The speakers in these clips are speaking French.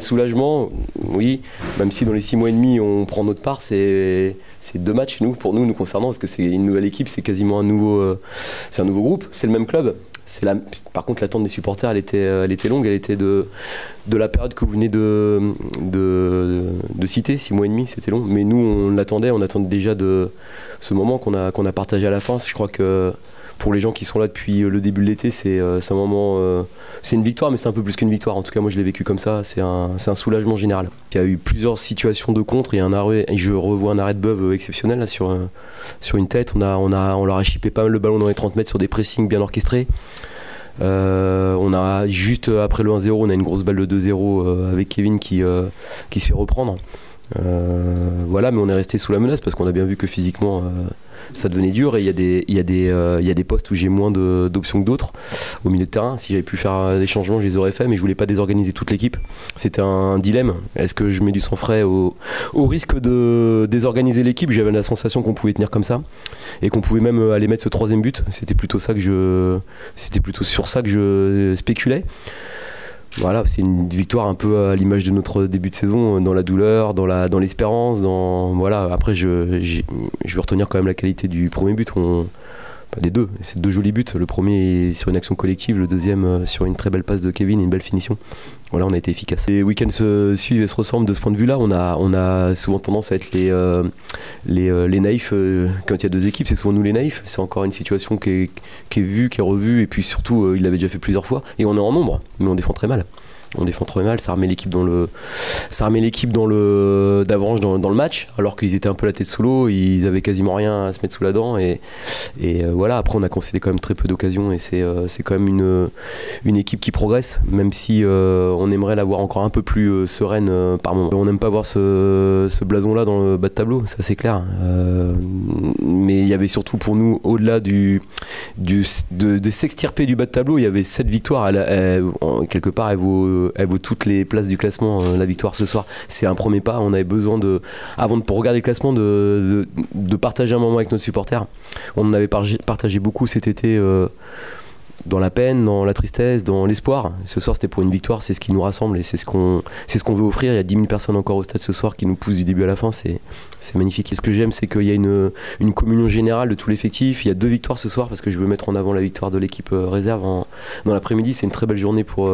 Soulagement, oui, même si dans les 6 mois et demi on prend notre part, c'est 2 matchs pour nous concernant, parce que c'est une nouvelle équipe, c'est quasiment un nouveau groupe, c'est le même club. Par contre, l'attente des supporters, elle était longue, elle était de la période que vous venez de citer, 6 mois et demi, c'était long. Mais nous, on attendait déjà de ce moment qu'on a partagé à la fin. Je crois que pour les gens qui sont là depuis le début de l'été, c'est un moment, c'est une victoire, mais c'est un peu plus qu'une victoire. En tout cas, moi, je l'ai vécu comme ça. C'est un soulagement général. Il y a eu plusieurs situations de contre. Il y a un arrêt, je revois un arrêt de Beuve exceptionnel là, sur une tête. On leur a chippé pas mal le ballon dans les 30 mètres sur des pressings bien orchestrés. On a juste après le 1-0, on a une grosse balle de 2-0 avec Kevin qui se fait reprendre. Voilà, mais on est resté sous la menace parce qu'on a bien vu que physiquement ça devenait dur, et il y a des postes où j'ai moins d'options que d'autres au milieu de terrain. Si j'avais pu faire des changements, je les aurais fait, mais je voulais pas désorganiser toute l'équipe. C'était un dilemme. Est-ce que je mets du sang frais au risque de désorganiser l'équipe? J'avais la sensation qu'on pouvait tenir comme ça et qu'on pouvait même aller mettre ce 3e but. C'était plutôt sur ça que je spéculais. Voilà, c'est une victoire un peu à l'image de notre début de saison, dans la douleur, dans l'espérance, voilà. Après, je vais retenir quand même la qualité du premier but. Des deux, c'est 2 jolis buts. Le premier est sur une action collective, le deuxième sur une très belle passe de Kevin et une belle finition. Voilà, on a été efficace. Les week-ends se suivent et se ressemblent de ce point de vue-là. On a souvent tendance à être les naïfs. Quand il y a 2 équipes, c'est souvent nous les naïfs. C'est encore une situation qui est vue, qui est revue, et puis surtout, il l'avait déjà fait plusieurs fois. Et on est en nombre, mais on défend très mal. Ça remet l'équipe d'avance dans le match, alors qu'ils étaient un peu la tête sous l'eau, ils avaient quasiment rien à se mettre sous la dent, et voilà. Après, on a concédé quand même très peu d'occasions, et c'est quand même une équipe qui progresse, même si on aimerait la voir encore un peu plus sereine par moment. On n'aime pas voir ce blason là dans le bas de tableau, ça c'est clair, mais il y avait surtout pour nous, au-delà de s'extirper du bas de tableau, il y avait cette victoire. Quelque part, elle vaut toutes les places du classement. La victoire ce soir, c'est un premier pas. On avait besoin avant de regarder le classement, de partager un moment avec nos supporters. On en avait partagé beaucoup cet été, dans la peine, dans la tristesse, dans l'espoir. Ce soir, c'était pour une victoire, c'est ce qui nous rassemble, et c'est ce qu'on veut offrir. Il y a 10 000 personnes encore au stade ce soir qui nous poussent du début à la fin, c'est magnifique. Et ce que j'aime, c'est qu'il y a une communion générale de tout l'effectif. Il y a 2 victoires ce soir, parce que je veux mettre en avant la victoire de l'équipe réserve dans l'après-midi. C'est une très belle journée pour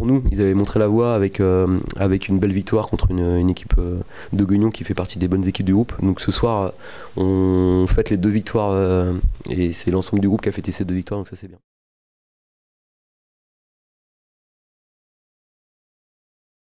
nous. Ils avaient montré la voie avec une belle victoire contre une équipe de Guignon qui fait partie des bonnes équipes du groupe. Donc ce soir, on fête les 2 victoires, et c'est l'ensemble du groupe qui a fêté ces 2 victoires, donc ça c'est bien.